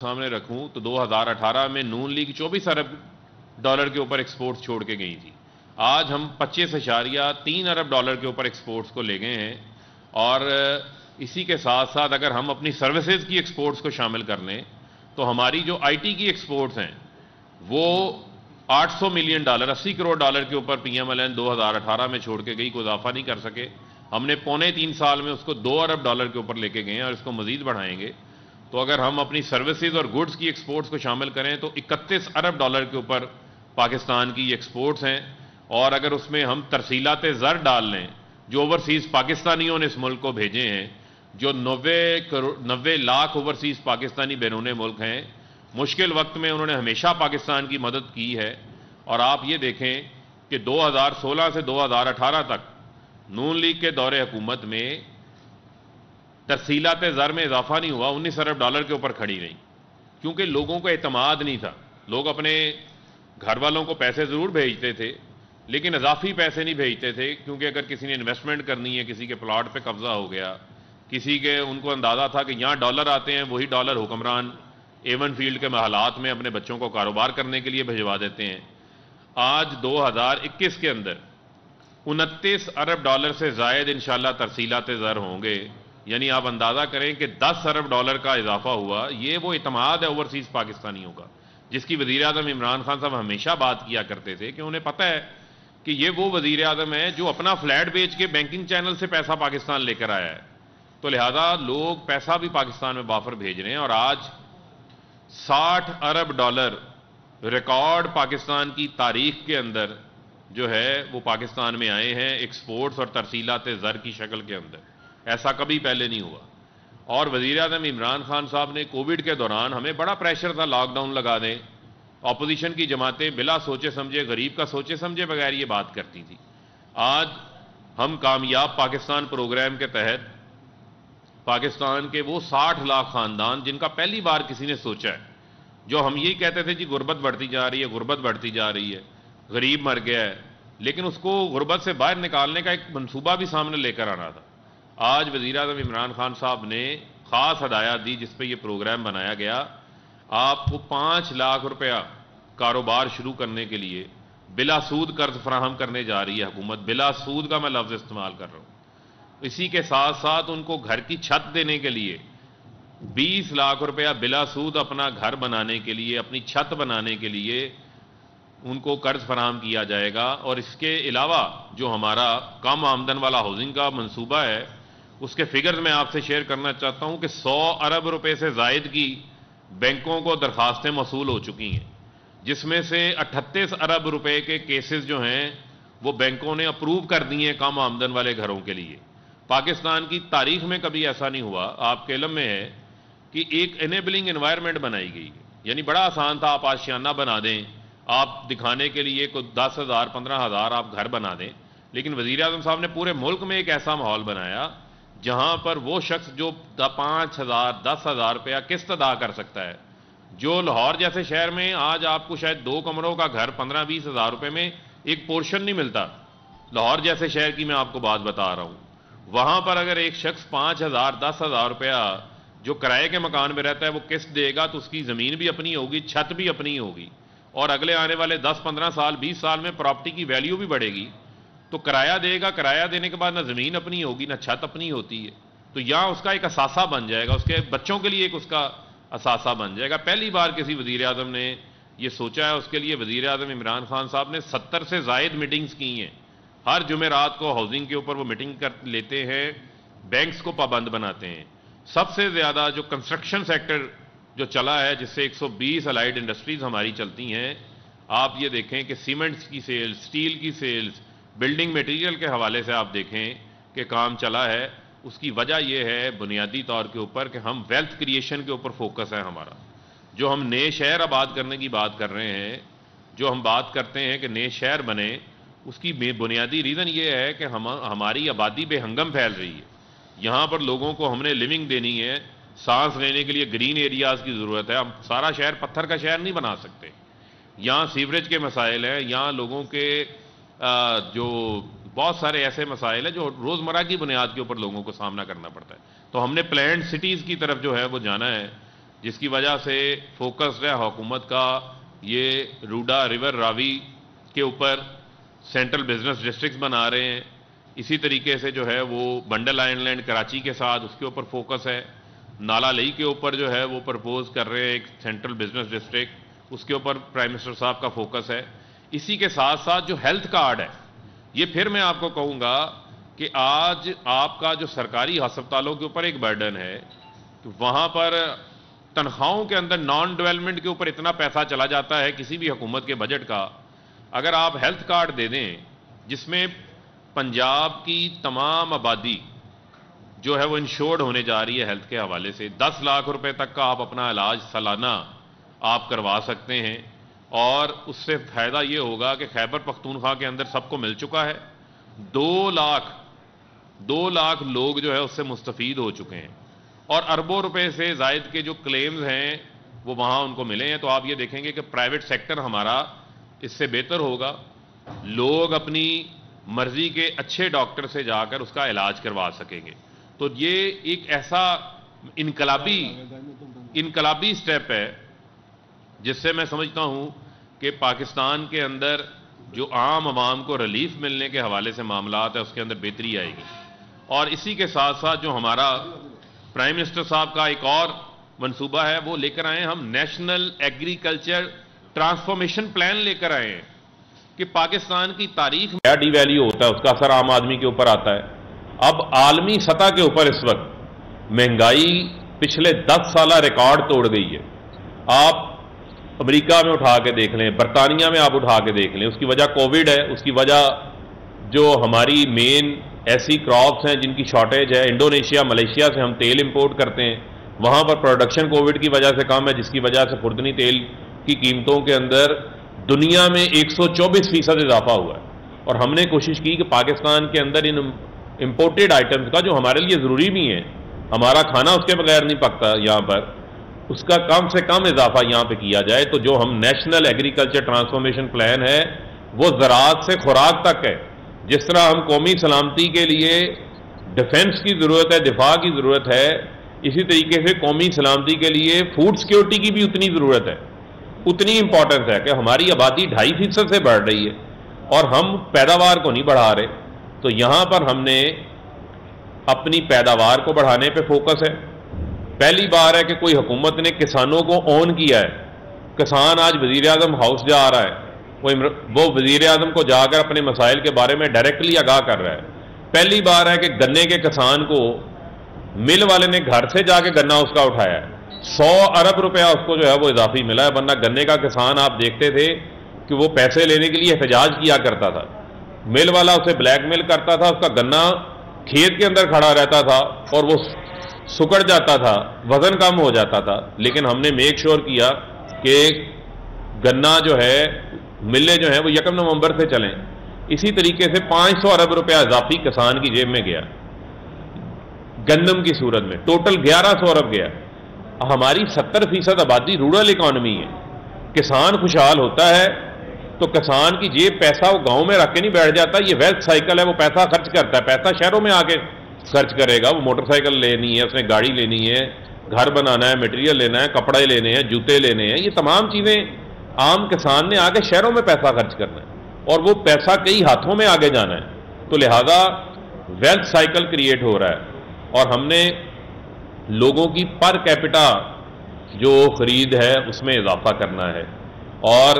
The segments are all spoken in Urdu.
سامنے رکھوں تو 2018 میں نون لیگ 24 ارب ڈالر کے اوپر ایکسپورٹس چھوڑ کے گئی تھی. آج ہم 25.3 ارب ڈالر کے اوپر ایکسپورٹس کو لے گئے ہیں. اور اسی کے ساتھ ساتھ اگر ہم اپنی سروسز کی ایکسپورٹس کو شامل کر لیں تو ہماری جو آئی ٹی کی ایکسپورٹس ہیں وہ $800 ملین 80 کروڑ ڈالر کے اوپر پی ایم ایل این 2018 میں چھوڑ کے گئی, کوئی اضافہ نہیں کر سکے. ہم نے 3.25 سال میں اس کو 2 ارب ڈالر کے اوپر لے کے گئے ہیں اور اس کو مزید بڑھائیں گے. تو اگر ہم اپنی سروسز اور گڈز کی ایکسپورٹس کو شامل کریں تو 31 ارب ڈالر کے اوپر پاکستان کی ایکسپورٹس ہیں. اور اگر اس میں ہم ترسیلات زر ڈال لیں جو اوورسیز پاکستانیوں نے اس ملک کو بھیجے ہیں, جو 90 لاکھ اوورسیز پاکستانی بیرون ملک ہیں, مشکل وقت میں انہوں نے ہمیشہ پاکستان کی مدد کی ہے. اور آپ یہ دیکھیں کہ 2016 سے 2018 تک نون لیگ کے دور حکومت میں ترسیلات زر میں اضافہ نہیں ہوا, 19 ارب ڈالر کے اوپر کھڑی رہی, کیونکہ لوگوں کو اعتماد نہیں تھا. لوگ اپنے گھر والوں کو پیسے ضرور بھیجتے تھے لیکن اضافی پیسے نہیں بھیجتے تھے, کیونکہ اگر کسی نے انویسٹمنٹ کرنی ہے, کسی کے پلاٹ پہ قبضہ ہو گیا, کسی کے ان کو اندازہ تھا کہ یہاں ڈالر آتے ہیں, وہی ڈالر حکمران ایون فیلڈ کے محلات میں اپنے بچوں کو کاروبار کرنے کے لیے بھجوا دیتے ہیں. آج 2021 کے اندر 29 ارب ڈالر سے زائد انشاءاللہ ترسیلات زر ہوں گے. یعنی آپ اندازہ کریں کہ 10 ارب ڈالر کا اضافہ ہوا. یہ وہ اعتماد ہے اوورسیز پاکستانیوں کا جس کی وزیر اعظم عمران خان صاحب ہمیشہ بات کیا کرتے تھے, کہ انہیں پتہ ہے کہ یہ وہ وزیر اعظم ہے جو اپنا فلیٹ بیچ کے بینکنگ چینل سے پیسہ پاکستان لے کر آیا ہے. تو لہذا لوگ پیسہ بھی پاکستان میں بافر بھیج رہے ہیں. اور آج 60 ارب ڈالر ریکارڈ پاکستان کی تاریخ کے اندر جو ہے وہ پاکستان میں آئے ہیں ایکسپورٹس اور ترسیلات زر کی شکل کے اندر. ایسا کبھی پہلے نہیں ہوا. اور وزیر اعظم عمران خان صاحب نے کووڈ کے دوران, ہمیں بڑا پریشر تھا لاک ڈاؤن لگا دیں, اپوزیشن کی جماعتیں بلا سوچے سمجھے, غریب کا سوچے سمجھے بغیر یہ بات کرتی تھی. آج ہم کامیاب پاکستان پروگرام کے تحت پاکستان کے وہ 60 لاکھ خاندان جن کا پہلی بار کسی نے سوچا ہے, جو ہم یہی کہتے تھے جی غربت بڑھتی جا رہی ہے, غربت بڑھتی جا رہی ہے, غریب مر گیا ہے, لیکن اس کو غربت سے باہر نکالنے کا ایک منصوبہ بھی سامنے لے کر آنا تھا. آج وزیر اعظم عمران خان صاحب نے خاص ہدایات دی جس پہ یہ پروگرام بنایا گیا. آپ کو 5 لاکھ روپیہ کاروبار شروع کرنے کے لیے بلا سود قرض فراہم کرنے جا رہی ہے حکومت. بلا سود کا میں لفظ استعمال کر رہا ہوں. اسی کے ساتھ ساتھ ان کو گھر کی چھت دینے کے لیے 20 لاکھ روپیہ بلا سود اپنا گھر بنانے کے لیے, اپنی چھت بنانے کے لیے ان کو قرض فراہم کیا جائے گا. اور اس کے علاوہ جو ہمارا کم آمدن والا ہاؤسنگ کا منصوبہ ہے اس کے فگرز میں آپ سے شیئر کرنا چاہتا ہوں کہ 100 ارب روپے سے زائد کی بینکوں کو درخواستیں موصول ہو چکی ہیں, جس میں سے 38 ارب روپے کے کیسز جو ہیں وہ بینکوں نے اپروو کر دیے ہیں کم آمدن والے گھروں کے لیے. پاکستان کی تاریخ میں کبھی ایسا نہیں ہوا. آپ کے علم میں ہے کہ ایک انیبلنگ انوائرمنٹ بنائی گئی, یعنی بڑا آسان تھا, آپ آشیانہ بنا دیں, آپ دکھانے کے لیے کوئی 10,000 15,000 آپ گھر بنا دیں. لیکن وزیر اعظم صاحب نے پورے ملک میں ایک ایسا ماحول بنایا جہاں پر وہ شخص جو 5,000 10,000 روپیہ قسط ادا کر سکتا ہے, جو لاہور جیسے شہر میں آج آپ کو شاید 2 کمروں کا گھر 15-20 ہزار روپے میں ایک پورشن نہیں ملتا, لاہور جیسے شہر کی میں آپ کو بات بتا رہا ہوں, وہاں پر اگر ایک شخص 5,000 10,000 روپیہ جو کرائے کے مکان میں رہتا ہے وہ قسط دے گا تو اس کی زمین بھی اپنی ہوگی, چھت بھی اپنی ہوگی, اور اگلے آنے والے 10-15 سال 20 سال میں پراپرٹی کی ویلیو بھی بڑھے گی. تو کرایہ دے گا, کرایہ دینے کے بعد نہ زمین اپنی ہوگی نہ چھت اپنی ہوتی ہے, تو یہاں اس کا ایک اثاثہ بن جائے گا, اس کے بچوں کے لیے ایک اس کا اثاثہ بن جائے گا. پہلی بار کسی وزیر اعظم نے یہ سوچا ہے. اس کے لیے وزیر اعظم عمران خان صاحب نے 70 سے زائد میٹنگز کی ہیں. ہر جمعرات کو ہاؤسنگ کے اوپر وہ میٹنگ کر لیتے ہیں, بینکس کو پابند بناتے ہیں. سب سے زیادہ جو کنسٹرکشن سیکٹر جو چلا ہے, جس سے 120 الائیڈ انڈسٹریز ہماری چلتی ہیں, آپ یہ دیکھیں کہ سیمنٹس کی سیلز, سٹیل کی سیلز, بلڈنگ میٹیریل کے حوالے سے آپ دیکھیں کہ کام چلا ہے. اس کی وجہ یہ ہے بنیادی طور کے اوپر کہ ہم ویلتھ کریشن کے اوپر فوکس ہے ہمارا. جو ہم نئے شہر آباد کرنے کی بات کر رہے ہیں, جو ہم بات کرتے ہیں کہ نئے شہر بنے, اس کی بنیادی ریزن یہ ہے کہ ہماری آبادی بے ہنگم پھیل رہی ہے. یہاں پر لوگوں کو ہم نے لیونگ دینی ہے, سانس لینے کے لیے گرین ایریاز کی ضرورت ہے. ہم سارا شہر پتھر کا شہر نہیں بنا سکتے. یہاں سیوریج کے مسائل ہیں, یہاں لوگوں کے جو بہت سارے ایسے مسائل ہیں جو روزمرہ کی بنیاد کے اوپر لوگوں کو سامنا کرنا پڑتا ہے. تو ہم نے پلانڈ سٹیز کی طرف جو ہے وہ جانا ہے. جس کی وجہ سے فوکس ہے حکومت کا یہ روڈا ریور راوی کے اوپر سینٹرل بزنس ڈسٹرکٹس بنا رہے ہیں. اسی طریقے سے جو ہے وہ بنڈل آئلینڈ لینڈ کراچی کے ساتھ اس کے اوپر فوکس ہے. نالا لئی کے اوپر جو ہے وہ پرپوز کر رہے ہیں ایک سینٹرل بزنس ڈسٹرکٹ, اس کے اوپر پرائم منسٹر صاحب کا فوکس ہے. اسی کے ساتھ ساتھ جو ہیلتھ کارڈ ہے, یہ پھر میں آپ کو کہوں گا کہ آج آپ کا جو سرکاری ہسپتالوں کے اوپر ایک برڈن ہے کہ وہاں پر تنخواہوں کے اندر نان ڈیولپمنٹ کے اوپر اتنا پیسہ چلا جاتا ہے کسی بھی حکومت کے بجٹ کا. اگر آپ ہیلتھ کارڈ دے دیں جس میں پنجاب کی تمام آبادی جو ہے وہ انشورڈ ہونے جا رہی ہے ہیلتھ کے حوالے سے, 10 لاکھ روپے تک کا آپ اپنا علاج سالانہ آپ کروا سکتے ہیں, اور اس سے فائدہ یہ ہوگا کہ خیبر پختونخوا کے اندر سب کو مل چکا ہے. 2 لاکھ لوگ جو ہے اس سے مستفید ہو چکے ہیں, اور اربوں روپے سے زائد کے جو کلیمز ہیں وہ وہاں ان کو ملے ہیں. تو آپ یہ دیکھیں گے کہ پرائیویٹ سیکٹر ہمارا اس سے بہتر ہوگا. لوگ اپنی مرضی کے اچھے ڈاکٹر سے جا کر اس کا علاج کروا سکیں گے. تو یہ ایک ایسا انقلابی سٹیپ ہے جس سے میں سمجھتا ہوں کہ پاکستان کے اندر جو عام عوام کو ریلیف ملنے کے حوالے سے معاملات ہے اس کے اندر بہتری آئے گی. اور اسی کے ساتھ ساتھ جو ہمارا پرائم منسٹر صاحب کا ایک اور منصوبہ ہے وہ لے کر آئے ہیں, ہم نیشنل ایگریکلچر ٹرانسفارمیشن پلان لے کر آئے ہیں کہ پاکستان کی تاریخ میں ڈی ویلیو ہوتا ہے اس کا اثر عام آدمی کے اوپر آتا ہے. اب عالمی سطح کے اوپر اس وقت مہنگائی پچھلے 10 سالہ ریکارڈ توڑ گئی ہے. آپ امریکہ میں اٹھا کے دیکھ لیں, برطانیہ میں آپ اٹھا کے دیکھ لیں, اس کی وجہ کووڈ ہے, اس کی وجہ جو ہماری مین ایسی کراپس ہیں جن کی شارٹیج ہے. انڈونیشیا ملیشیا سے ہم تیل امپورٹ کرتے ہیں, وہاں پر پروڈکشن کووڈ کی وجہ سے کم ہے, جس کی وجہ سے خوردنی تیل کی قیمتوں کے اندر دنیا میں 124% اضافہ ہوا ہے. اور ہم نے کوشش کی کہ پاکستان کے اندر ان امپورٹڈ آئٹمز کا جو ہمارے لیے ضروری بھی ہیں, ہمارا کھانا اس کے بغیر نہیں پکتا یہاں پر, اس کا کم سے کم اضافہ یہاں پہ کیا جائے. تو جو ہم نیشنل ایگریکلچر ٹرانسفارمیشن پلان ہے وہ زراعت سے خوراک تک ہے. جس طرح ہم قومی سلامتی کے لیے ڈیفنس کی ضرورت ہے, دفاع کی ضرورت ہے, اسی طریقے سے قومی سلامتی کے لیے فوڈ سیکورٹی کی بھی اتنی ضرورت ہے, اتنی امپورٹنس ہے کہ ہماری آبادی 2.5% سے بڑھ رہی ہے اور ہم پیداوار کو نہیں بڑھا رہے. تو یہاں پر ہم نے اپنی پیداوار کو بڑھانے پہ فوکس ہے. پہلی بار ہے کہ کوئی حکومت نے کسانوں کو اون کیا ہے. کسان آج وزیر اعظم ہاؤس جا رہا ہے, وہ وزیر اعظم کو جا کر اپنے مسائل کے بارے میں ڈائریکٹلی آگاہ کر رہا ہے. پہلی بار ہے کہ گنے کے کسان کو مل والے نے گھر سے جا کے گنا اس کا اٹھایا ہے. 100 ارب روپیہ اس کو جو ہے وہ اضافی ملا ہے. ورنہ گنے کا کسان آپ دیکھتے تھے کہ وہ پیسے لینے کے لیے احتجاج کیا کرتا تھا, مل والا اسے بلیک میل کرتا تھا, اس کا گنا کھیت کے اندر کھڑا رہتا تھا اور وہ سکڑ جاتا تھا, وزن کم ہو جاتا تھا. لیکن ہم نے میک شور کیا کہ گنا جو ہے ملے جو ہیں وہ 1 نومبر سے چلیں. اسی طریقے سے 500 ارب روپیہ اضافی کسان کی جیب میں گیا گندم کی صورت میں, ٹوٹل 1100 ارب گیا. ہماری 70% آبادی رورل اکانومی ہے. کسان خوشحال ہوتا ہے تو کسان کی جیب پیسہ وہ گاؤں میں رکھ کے نہیں بیٹھ جاتا, یہ ویلتھ سائیکل ہے, وہ پیسہ خرچ کرتا ہے. پیسہ شہروں میں آ کے خرچ کرے گا, وہ موٹر سائیکل لینی ہے, اس نے گاڑی لینی ہے, گھر بنانا ہے, مٹیریل لینا ہے, کپڑے لینے ہیں, جوتے لینے ہیں, یہ تمام چیزیں عام کسان نے آ کے شہروں میں پیسہ خرچ کرنا ہے اور وہ پیسہ کئی ہاتھوں میں آگے جانا ہے. تو لہذا ویلتھ سائیکل کریٹ ہو رہا ہے اور ہم نے لوگوں کی پر کیپٹا جو خرید ہے اس میں اضافہ کرنا ہے. اور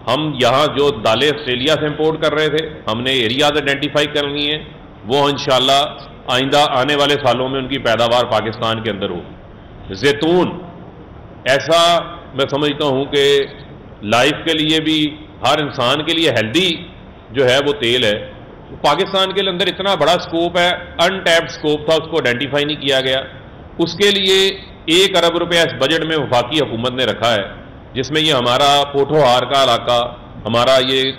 ہم یہاں جو دالیں آسٹریلیا سے امپورٹ کر رہے تھے, ہم نے ایریاز آئیڈینٹیفائی کرنی ہیں, وہ انشاءاللہ آئندہ آنے والے سالوں میں ان کی پیداوار پاکستان کے اندر ہو. زیتون ایسا میں سمجھتا ہوں کہ لائف کے لیے بھی, ہر انسان کے لیے ہیلدی جو ہے وہ تیل ہے. پاکستان کے اندر اتنا بڑا سکوپ ہے, ان ٹیپڈ سکوپ تھا, اس کو آئیڈینٹیفائی نہیں کیا گیا. اس کے لیے 1 ارب روپیہ اس بجٹ میں وفاقی حکومت نے رکھا ہے, جس میں یہ ہمارا پوٹھوہار کا علاقہ, ہمارا یہ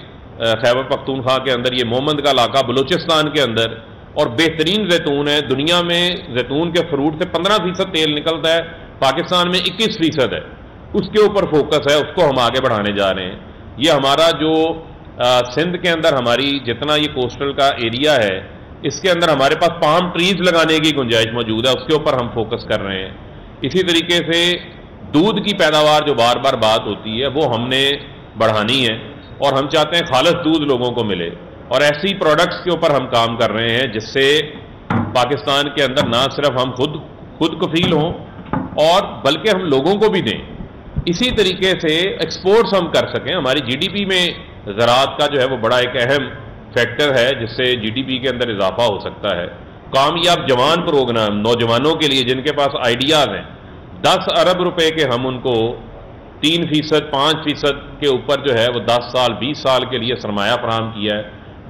خیبر پختونخوا کے اندر یہ مومند کا علاقہ, بلوچستان کے اندر, اور بہترین زیتون ہے. دنیا میں زیتون کے فروٹ سے 15% تیل نکلتا ہے, پاکستان میں 21% ہے. اس کے اوپر فوکس ہے, اس کو ہم آگے بڑھانے جا رہے ہیں. یہ ہمارا جو سندھ کے اندر ہماری جتنا یہ کوسٹل کا ایریا ہے, اس کے اندر ہمارے پاس پام ٹریز لگانے کی گنجائش موجود ہے, اس کے اوپر ہم فوکس کر رہے ہیں. اسی طریقے سے دودھ کی پیداوار جو بار بار بات ہوتی ہے وہ ہم نے بڑھانی ہے، اور ہم چاہتے ہیں خالص دودھ لوگوں کو ملے، اور ایسی پروڈکٹس کے اوپر ہم کام کر رہے ہیں جس سے پاکستان کے اندر نہ صرف ہم خود کفیل ہوں اور بلکہ ہم لوگوں کو بھی دیں، اسی طریقے سے ایکسپورٹس ہم کر سکیں۔ ہماری جی ڈی پی میں زراعت کا جو ہے وہ بڑا ایک اہم فیکٹر ہے جس سے جی ڈی پی کے اندر اضافہ ہو سکتا ہے۔ کامیاب جوان پروگرام نوجوانوں کے لیے جن کے پاس آئیڈیاز ہیں، 10 ارب روپے کے ہم ان کو 3%، 5% کے اوپر جو ہے وہ 10 سال 20 سال کے لیے سرمایہ فراہم کیا ہے۔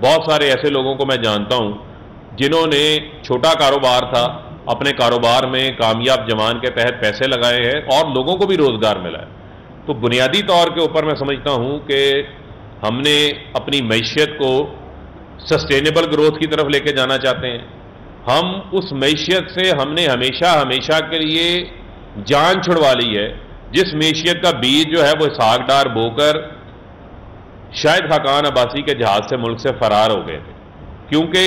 بہت سارے ایسے لوگوں کو میں جانتا ہوں جنہوں نے چھوٹا کاروبار تھا، اپنے کاروبار میں کامیاب جوان کے تحت پیسے لگائے ہیں اور لوگوں کو بھی روزگار ملا ہے۔ تو بنیادی طور کے اوپر میں سمجھتا ہوں کہ ہم نے اپنی معیشت کو سسٹینیبل گروتھ کی طرف لے کے جانا چاہتے ہیں۔ ہم اس معیشت سے ہم نے ہمیشہ کے لیے جان چھڑوا لی ہے، جس معیشت کا بیج جو ہے وہ اسحاق ڈار بو کر شاید خاقان عباسی کے جہاز سے ملک سے فرار ہو گئے تھے، کیونکہ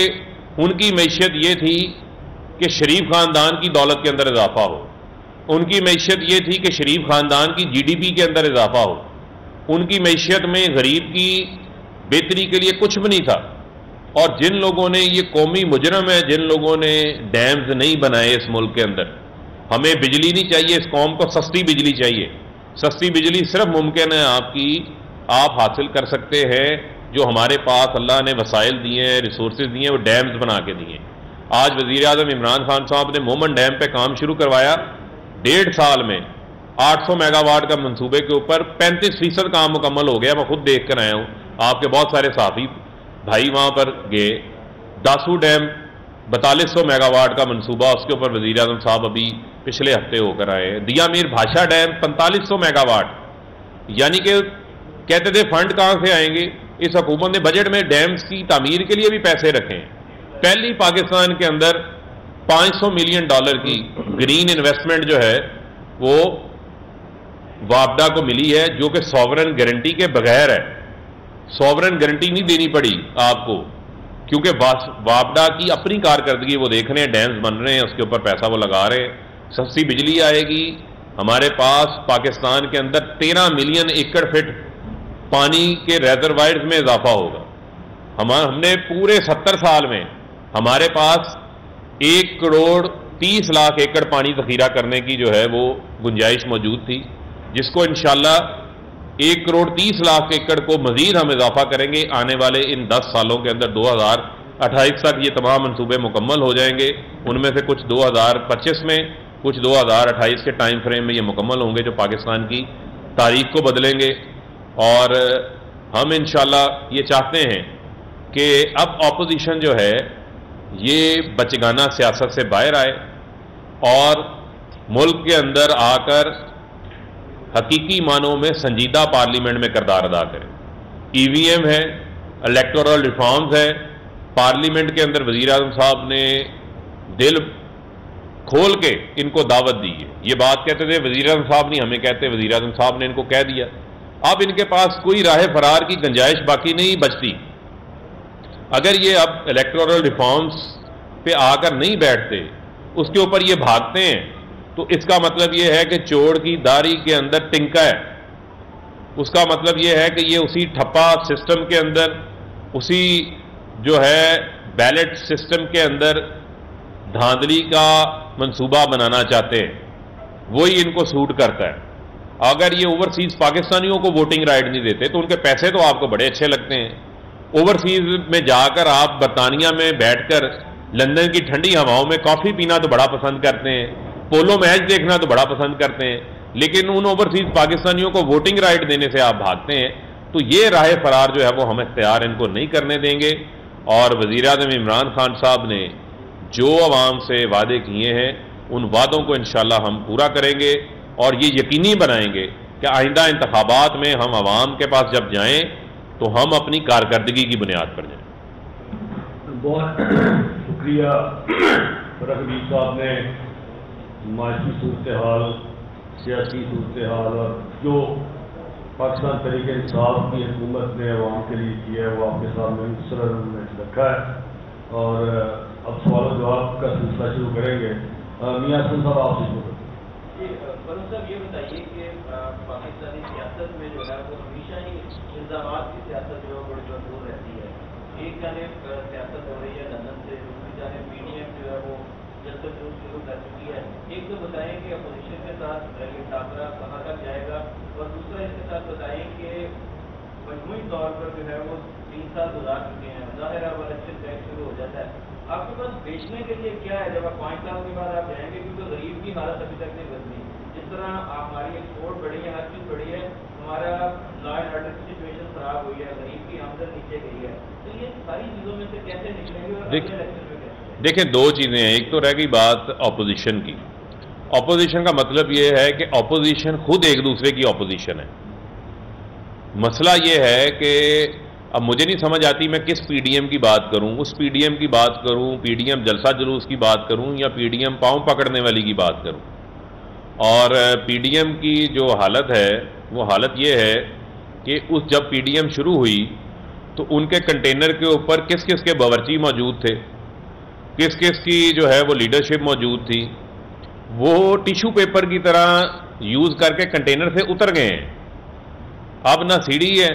ان کی معیشت یہ تھی کہ شریف خاندان کی دولت کے اندر اضافہ ہو، ان کی معیشت یہ تھی کہ شریف خاندان کی جی ڈی پی کے اندر اضافہ ہو، ان کی معیشت میں غریب کی بہتری کے لیے کچھ بھی نہیں تھا۔ اور جن لوگوں نے یہ قومی مجرم ہے، جن لوگوں نے ڈیمز نہیں بنائے اس ملک کے اندر، ہمیں بجلی نہیں چاہیے، اس قوم کو سستی بجلی چاہیے۔ سستی بجلی صرف ممکن ہے آپ حاصل کر سکتے ہیں جو ہمارے پاس اللہ نے وسائل دیے ہیں، ریسورسز دیے ہیں، وہ ڈیمز بنا کے دیے ہیں۔ آج وزیر اعظم عمران خان صاحب نے مومن ڈیم پہ کام شروع کروایا، 1.5 سال میں 800 میگا واٹ کا منصوبے کے اوپر 35% کام مکمل ہو گیا۔ میں خود دیکھ کر آیا ہوں، آپ کے بہت سارے صحافی بھائی وہاں پر گئے۔ داسو ڈیم 4200 میگا واٹ کا منصوبہ، اس کے اوپر وزیر اعظم صاحب ابھی پچھلے ہفتے ہو کر آئے۔ دیا میر بھاشا ڈیم 4500 میگا واٹ، یعنی کہ کہتے تھے فنڈ کہاں سے آئیں گے، اس حکومت نے بجٹ میں ڈیمز کی تعمیر کے لیے بھی پیسے رکھے ہیں۔ پہلی پاکستان کے اندر $500 ملین کی گرین انویسٹمنٹ جو ہے وہ وابڈا کو ملی ہے، جو کہ سوورن گارنٹی کے بغیر ہے۔ سوورن گارنٹی نہیں دینی پڑی آپ کو، کیونکہ وابڈا کی اپنی کارکردگی وہ دیکھ رہے ہیں، ڈیمز بن رہے ہیں، اس کے اوپر پیسہ وہ لگا رہے ہیں، سستی بجلی آئے گی۔ ہمارے پاس پاکستان کے اندر 13 ملین ایکڑ فٹ پانی کے ریزروائرز میں اضافہ ہوگا۔ ہم نے پورے 70 سال میں ہمارے پاس 1 کروڑ 30 لاکھ ایکڑ پانی ذخیرہ کرنے کی جو ہے وہ گنجائش موجود تھی، جس کو انشاءاللہ 1 کروڑ 30 لاکھ ایکڑ کو مزید ہم اضافہ کریں گے آنے والے ان 10 سالوں کے اندر۔ 2028 تک یہ تمام منصوبے مکمل ہو جائیں گے، ان میں سے کچھ 2025 میں، کچھ 2028 کے ٹائم فریم میں یہ مکمل ہوں گے، جو پاکستان کی تاریخ کو بدلیں گے۔ اور ہم انشاءاللہ یہ چاہتے ہیں کہ اب اپوزیشن جو ہے یہ بچگانہ سیاست سے باہر آئے اور ملک کے اندر آ کر حقیقی معنوں میں سنجیدہ پارلیمنٹ میں کردار ادا کریں۔ ای وی ایم ہے، الیکٹورل ریفارمز ہے، پارلیمنٹ کے اندر وزیر اعظم صاحب نے دل کھول کے ان کو دعوت دی ہے۔ یہ بات کہتے تھے وزیر اعظم صاحب نہیں ہمیں کہتے، وزیر اعظم صاحب نے ان کو کہہ دیا۔ اب ان کے پاس کوئی راہ فرار کی گنجائش باقی نہیں بچتی۔ اگر یہ اب الیکٹورل ریفارمز پہ آ کر نہیں بیٹھتے، اس کے اوپر یہ بھاگتے ہیں، تو اس کا مطلب یہ ہے کہ چوڑ کی داڑھی کے اندر ٹنکا ہے۔ اس کا مطلب یہ ہے کہ یہ اسی ٹھپا سسٹم کے اندر، اسی جو ہے بیلٹ سسٹم کے اندر دھاندلی کا منصوبہ بنانا چاہتے ہیں، وہی ان کو سوٹ کرتا ہے۔ اگر یہ اوورسیز پاکستانیوں کو ووٹنگ رائٹ نہیں دیتے تو ان کے پیسے تو آپ کو بڑے اچھے لگتے ہیں۔ اوورسیز میں جا کر آپ برطانیہ میں بیٹھ کر لندن کی ٹھنڈی ہواؤں میں کافی پینا تو بڑا پسند کرتے ہیں، پولو میچ دیکھنا تو بڑا پسند کرتے ہیں، لیکن ان اوورسیز پاکستانیوں کو ووٹنگ رائٹ دینے سے آپ بھاگتے ہیں۔ تو یہ راہ فرار جو ہے وہ ہم اختیار ان کو نہیں کرنے دیں گے، اور وزیر اعظم عمران خان صاحب نے جو عوام سے وعدے کیے ہیں ان وعدوں کو انشاءاللہ ہم پورا کریں گے، اور یہ یقینی بنائیں گے کہ آئندہ انتخابات میں ہم عوام کے پاس جب جائیں تو ہم اپنی کارکردگی کی بنیاد پر جائیں۔ بہت شکریہ رغبی صاحب نے معاشی صورتحال، سیاسی صورتحال اور جو پاکستان تحریک انصاف کی حکومت نے عوام کے لیے کیا ہے وہ آپ کے سامنے مختصراً میں رکھا ہے، اور اب سوال و جواب کا سلسلہ شروع کریں گے۔ میاں حسن صاحب آپ سے شروع کریں۔ فاروق صاحب یہ بتائیے کہ پاکستانی سیاست میں جو ہے وہ ہمیشہ ہی الزامات کی سیاست جو ہے بڑی مشہور رہتی ہے. ایک جانب سیاست ہو رہی ہے لندن سے، دوسری جانب پی ڈی ایم جو ہے وہ جلسہ جلوس شروع کر چکی ہے. ایک تو بتائیں کہ اپوزیشن کے ساتھ یہ ٹاکرا کہاں تک جائے گا، اور دوسرا اس کے ساتھ بتائیں کہ مجموعی طور پر جو ہے وہ 3 سال گزار چکے ہیں، ظاہر ہے اب الیکشن ٹیکس شروع ہو جاتا ہے. آپ کے پاس بیچنے کے لیے کیا ہے جب آپ 5 سال کے بعد آپ جائیں گے؟ کیونکہ غریب کی حالت ابھی تک نہیں بدلی. جس طرح ہماری ایکسپورٹ بڑھی ہے، ہر چیز بڑھی ہے، ہمارا لا اینڈ آرڈر کی سچویشن خراب ہوئی ہے، غریب کی آمدن نیچے گئی ہے. تو یہ ساری چیزوں میں سے کیسے نکلیں گے اور اگلے الیکشن میں کیسے؟ دیکھیں، 2 چیزیں ہیں. ایک تو رہ گئی بات اپوزیشن کی. اپوزیشن کا مطلب یہ ہے کہ اپوزیشن خود ایک دوسرے کی اپوزیشن ہے. مسئلہ یہ ہے کہ اب مجھے نہیں سمجھ آتی میں کس پی ڈی ایم کی بات کروں، اس پی ڈی ایم کی بات کروں، پی ڈی ایم جلسہ جلوس کی بات کروں، یا پی ڈی ایم پاؤں پکڑنے والی کی بات کروں. اور پی ڈی ایم کی جو حالت ہے وہ حالت یہ ہے کہ جب پی ڈی ایم شروع ہوئی تو ان کے کنٹینر کے اوپر کس کس کے باورچی موجود تھے، کس کس کی جو ہے وہ لیڈرشپ موجود تھی، وہ ٹیشو پیپر کی طرح یوز کر کے کنٹینر سے اتر گئے ہیں. اب نہ سیڑھی ہے،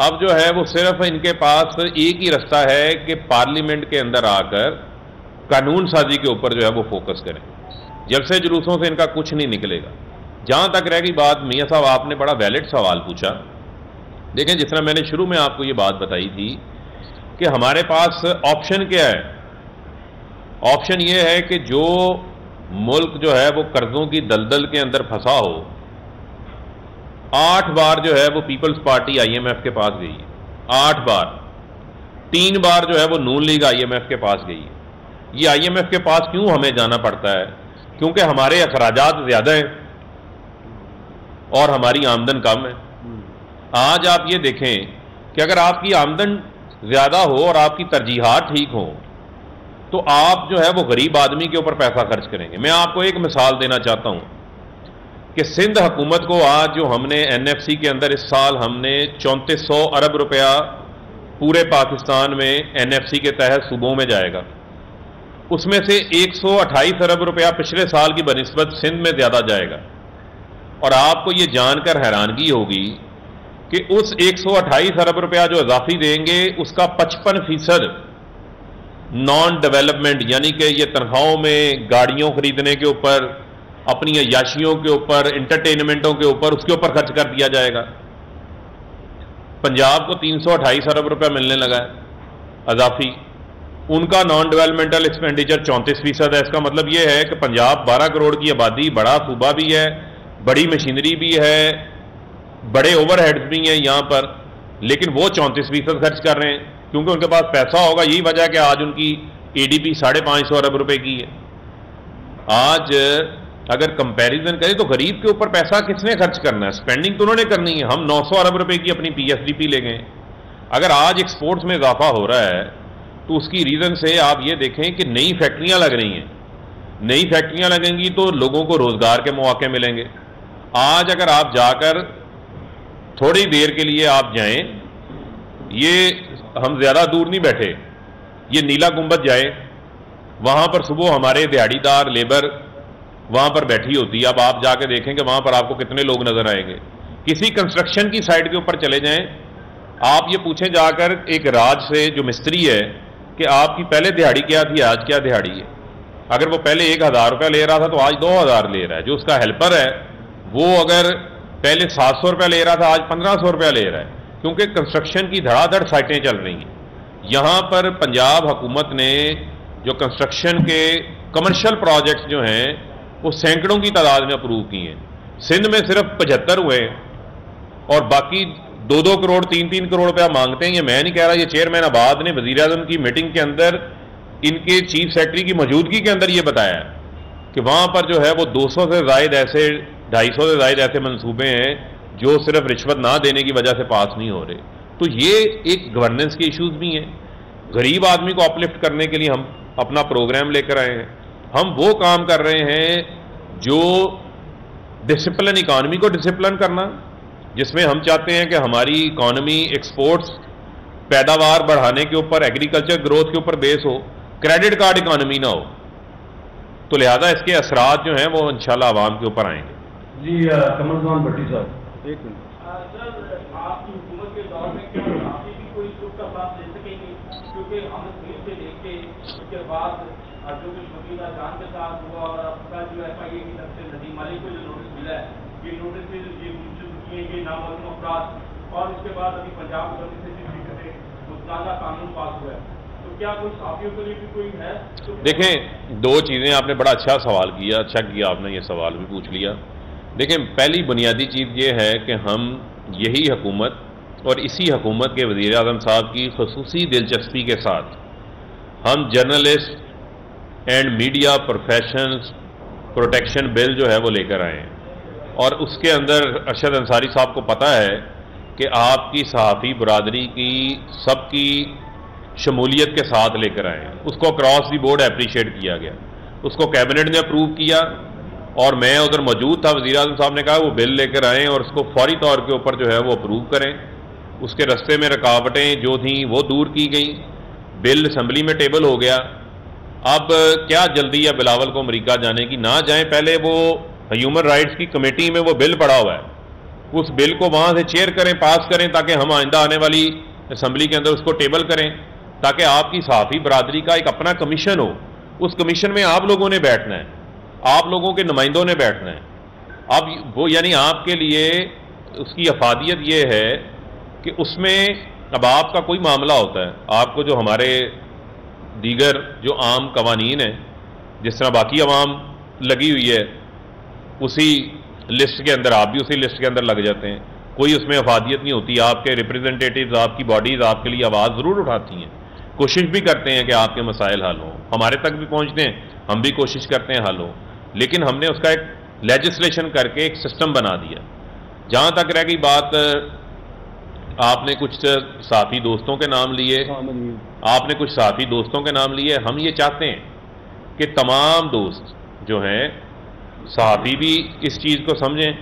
اب جو ہے وہ صرف ان کے پاس ایک ہی رستہ ہے کہ پارلیمنٹ کے اندر آ کر قانون سازی کے اوپر جو ہے وہ فوکس کریں. جلسے جلوسوں سے ان کا کچھ نہیں نکلے گا. جہاں تک رہ گئی بات، میاں صاحب آپ نے بڑا ویلڈ سوال پوچھا. دیکھیں، جس طرح میں نے شروع میں آپ کو یہ بات بتائی تھی کہ ہمارے پاس آپشن کیا ہے. آپشن یہ ہے کہ جو ملک جو ہے وہ قرضوں کی دلدل کے اندر پھنسا ہو، 8 بار جو ہے وہ Peoples Party I M F کے پاس گئی ہے، 8 بار. 3 بار جو ہے وہ نون لیگ آئی ایم ایف کے پاس گئی ہے. یہ آئی ایم ایف کے پاس کیوں ہمیں جانا پڑتا ہے؟ کیونکہ ہمارے اخراجات زیادہ ہیں اور ہماری آمدن کم ہے. آج آپ یہ دیکھیں کہ اگر آپ کی آمدن زیادہ ہو اور آپ کی ترجیحات ٹھیک ہوں تو آپ جو ہے وہ غریب آدمی کے اوپر پیسہ خرچ کریں گے. میں آپ کو ایک مثال دینا چاہتا ہوں کہ سندھ حکومت کو آج جو ہم نے این ایف سی کے اندر اس سال ہم نے 3400 ارب روپیہ پورے پاکستان میں این ایف سی کے تحت صوبوں میں جائے گا. اس میں سے 128 ارب روپیہ پچھلے سال کی بنسبت سندھ میں زیادہ جائے گا. اور آپ کو یہ جان کر حیرانگی ہوگی کہ اس 128 ارب روپیہ جو اضافی دیں گے اس کا 55% نان ڈیولپمنٹ، یعنی کہ یہ تنخواہوں میں، گاڑیوں خریدنے کے اوپر، اپنی عیاشیوں کے اوپر، انٹرٹینمنٹوں کے اوپر، اس کے اوپر خرچ کر دیا جائے گا. پنجاب کو 328 ارب روپیہ ملنے لگا ہے اضافی. ان کا نان ڈیولپمنٹل ایکسپینڈیچر 34% ہے. اس کا مطلب یہ ہے کہ پنجاب 12 کروڑ کی آبادی، بڑا صوبہ بھی ہے، بڑی مشینری بھی ہے، بڑے اوور ہیڈز بھی ہیں یہاں پر، لیکن وہ 34% خرچ کر رہے ہیں کیونکہ ان کے پاس پیسہ ہوگا. یہی وجہ ہے کہ آج ان کی اے ڈی پی 550 ارب روپے کی ہے. آج اگر کمپیریزن کریں تو غریب کے اوپر پیسہ کس نے خرچ کرنا ہے؟ سپینڈنگ تو انہوں نے کرنی ہے. ہم 900 ارب روپے کی اپنی پی ایس ڈی پی لے گئے. اگر آج ایکسپورٹس میں اضافہ ہو رہا ہے تو اس کی ریزن سے آپ یہ دیکھیں کہ نئی فیکٹریاں لگ رہی ہیں. نئی فیکٹریاں لگیں گی تو لوگوں کو روزگار کے مواقع ملیں گے. آج اگر آپ جا کر تھوڑی دیر کے لیے آپ جائیں، یہ ہم زیادہ دور نہیں بیٹھے، یہ نیلا گنبد جائیں، وہاں پر صبح ہمارے دیہڑی دار لیبر وہاں پر بیٹھی ہوتی ہے. اب آپ جا کے دیکھیں کہ وہاں پر آپ کو کتنے لوگ نظر آئیں گے. کسی کنسٹرکشن کی سائٹ کے اوپر چلے جائیں، آپ یہ پوچھیں جا کر ایک راج سے جو مستری ہے کہ آپ کی پہلے دہاڑی کیا تھی، آج کیا دہاڑی ہے. اگر وہ پہلے 1000 روپیہ لے رہا تھا تو آج 2000 لے رہا ہے. جو اس کا ہیلپر ہے وہ اگر پہلے 700 روپیہ لے رہا تھا آج 1500 روپیہ لے رہا ہے، کیونکہ کنسٹرکشن کی دھڑا دھڑ سائٹیں چل رہی ہیں. یہاں پر پنجاب حکومت نے جو کنسٹرکشن کے کمرشل پروجیکٹس جو ہیں وہ سینکڑوں کی تعداد میں اپروو کی ہیں. سندھ میں صرف 75 ہوئے اور باقی 2-2 کروڑ 3-3 کروڑ روپیہ مانگتے ہیں. یہ میں نہیں کہہ رہا، یہ چیئرمین آباد نے وزیر اعظم کی میٹنگ کے اندر ان کے چیف سیکرٹری کی موجودگی کے اندر یہ بتایا کہ وہاں پر جو ہے وہ 200 سے زائد ایسے 250 سے زائد ایسے منصوبے ہیں جو صرف رشوت نہ دینے کی وجہ سے پاس نہیں ہو رہے. تو یہ ایک گورننس کے ایشوز بھی ہیں. غریب آدمی کو اپلفٹ کرنے کے لیے ہم اپنا پروگرام لے کر آئے ہیں. ہم وہ کام کر رہے ہیں جو ڈسپلن اکانومی کو ڈسپلن کرنا، جس میں ہم چاہتے ہیں کہ ہماری اکانومی ایکسپورٹس پیداوار بڑھانے کے اوپر، ایگریکلچر گروتھ کے اوپر بیس ہو. کریڈٹ کارڈ اکانومی نہ ہو. تو لہذا اس کے اثرات جو ہیں وہ انشاءاللہ عوام کے اوپر آئیں گے. جی قمر زمان بھٹی صاحب ایک منٹ. سر آپ کی حکومت کے دور میں کیا آپ بھی کوئی اس کا ساتھ لے سکیں گے؟ کیونکہ ہم دل سے دیکھ کے اس کے بعد جو کچھ وکیلا جان کے ساتھ ہوا اور اب کا جو ایف آئی اے کی طرف سے ندیم مالک کو جو نوٹس ملا ہے یہ نوٹس یہ منسوخ کیے گئے نامعلوم افراد اور اس کے بعد ابھی پنجاب گورنمنٹ سے جس طریقے سے متنازع قانون پاس ہوا ہے تو کیا کوئی صحافیوں کے لیے بھی کوئی ہے؟ دیکھیں دو چیزیں آپ نے بڑا اچھا سوال کیا، اچھا کیا آپ نے یہ سوال بھی پوچھ لیا. دیکھیں پہلی بنیادی چیز یہ ہے کہ ہم یہی حکومت اور اسی حکومت کے وزیر اعظم صاحب کی خصوصی دلچسپی کے ساتھ ہم journalist and media professionals protection bill جو ہے وہ لے کر آئے ہیں، اور اس کے اندر ارشد انصاری صاحب کو پتہ ہے کہ آپ کی صحافی برادری کی سب کی شمولیت کے ساتھ لے کر آئے ہیں. اس کو اکراس دی بورڈ اپریشیٹ کیا گیا، اس کو کیبنٹ نے اپروو کیا، اور میں ادھر موجود تھا. وزیر اعظم صاحب نے کہا وہ بل لے کر آئیں اور اس کو فوری طور کے اوپر جو ہے وہ اپروو کریں. اس کے رستے میں رکاوٹیں جو تھیں وہ دور کی گئیں، بل اسمبلی میں ٹیبل ہو گیا. اب کیا جلدی ہے بلاول کو امریکہ جانے کی؟ نہ جائیں، پہلے وہ ہیومن رائٹس کی کمیٹی میں وہ بل پڑا ہوا ہے، اس بل کو وہاں سے چیئر کریں، پاس کریں، تاکہ ہم آئندہ آنے والی اسمبلی کے اندر اس کو ٹیبل کریں، تاکہ آپ کی صحافی برادری کا ایک اپنا کمیشن ہو. اس کمیشن میں آپ لوگوں نے بیٹھنا ہے، آپ لوگوں کے نمائندوں نے بیٹھنا ہے. اب وہ یعنی آپ کے لیے اس کی افادیت یہ ہے کہ اس میں اب آپ کا کوئی معاملہ ہوتا ہے، آپ کو جو ہمارے دیگر جو عام قوانین ہیں جس طرح باقی عوام لگی ہوئی ہے اسی لسٹ کے اندر آپ بھی اسی لسٹ کے اندر لگ جاتے ہیں، کوئی اس میں افادیت نہیں ہوتی. آپ کے ریپرزنٹیٹیوز، آپ کی باڈیز آپ کے لیے آواز ضرور اٹھاتی ہیں، کوشش بھی کرتے ہیں کہ آپ کے مسائل حل ہوں، ہمارے تک بھی پہنچتے ہیں، ہم بھی کوشش کرتے ہیں حل ہوں، لیکن ہم نے اس کا ایک لیجسلیشن کر کے ایک سسٹم بنا دیا. جہاں تک رہ گئی بات آپ نے کچھ صحافی دوستوں کے نام لیے، ہم یہ چاہتے ہیں کہ تمام دوست جو ہیں صحافی بھی اس چیز کو سمجھیں،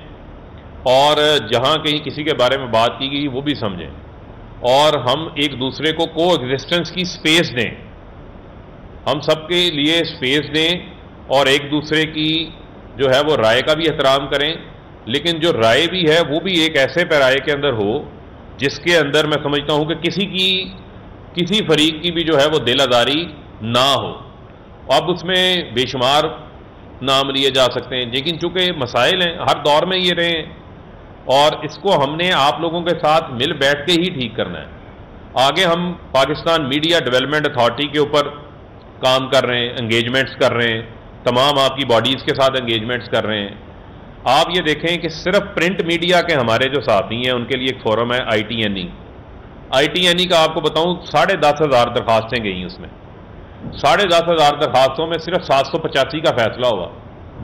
اور جہاں کہیں کسی کے بارے میں بات کی گئی وہ بھی سمجھیں، اور ہم ایک دوسرے کو کو ایگزسٹنس کی سپیس دیں، ہم سب کے لیے سپیس دیں، اور ایک دوسرے کی جو ہے وہ رائے کا بھی احترام کریں. لیکن جو رائے بھی ہے وہ بھی ایک ایسے پیرائے کے اندر ہو جس کے اندر میں سمجھتا ہوں کہ کسی فریق کی بھی جو ہے وہ دل آزاری نہ ہو. اب اس میں بے شمار نام لیے جا سکتے ہیں، لیکن چونکہ مسائل ہیں ہر دور میں یہ رہے ہیں، اور اس کو ہم نے آپ لوگوں کے ساتھ مل بیٹھ کے ہی ٹھیک کرنا ہے. آگے ہم پاکستان میڈیا ڈیولپمنٹ اتھارٹی کے اوپر کام کر رہے ہیں، انگیجمنٹس کر رہے ہیں، تمام آپ کی باڈیز کے ساتھ انگیجمنٹس کر رہے ہیں. آپ یہ دیکھیں کہ صرف پرنٹ میڈیا کے ہمارے جو صحافی ہیں ان کے لیے ایک فورم ہے آئی ٹی این ای کا. آپ کو بتاؤں 10,500 درخواستیں گئیں، اس میں 10,500 درخواستوں میں صرف 785 کا فیصلہ ہوا.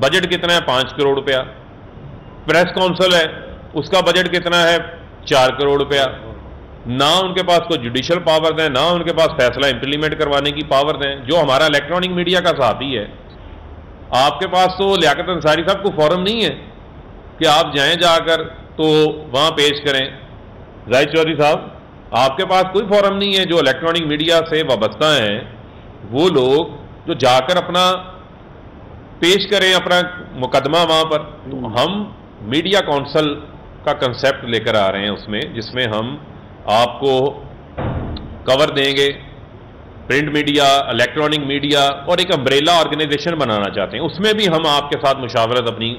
بجٹ کتنا ہے؟ 5 کروڑ روپیہ. پریس کونسل ہے، اس کا بجٹ کتنا ہے؟ 4 کروڑ روپیہ. نہ ان کے پاس کوئی جوڈیشل پاور دیں، نہ ان کے پاس فیصلہ امپلیمنٹ کروانے کی پاور دیں. جو ہمارا الیکٹرانک میڈیا کا صحافی ہے، آپ کے پاس تو لیاقت انصاری صاحب کو فورم نہیں ہے کہ آپ جائیں جا کر تو وہاں پیش کریں. زاہد چودھری صاحب، آپ کے پاس کوئی فورم نہیں ہے. جو الیکٹرانک میڈیا سے وابستہ ہیں وہ لوگ جو جا کر اپنا پیش کریں اپنا مقدمہ وہاں پر. تو ہم میڈیا کونسل کا کنسیپٹ لے کر آ رہے ہیں اس میں، جس میں ہم آپ کو کور دیں گے پرنٹ میڈیا، الیکٹرانک میڈیا، اور ایک امبریلا آرگنائزیشن بنانا چاہتے ہیں. اس میں بھی ہم آپ کے ساتھ مشاورت اپنی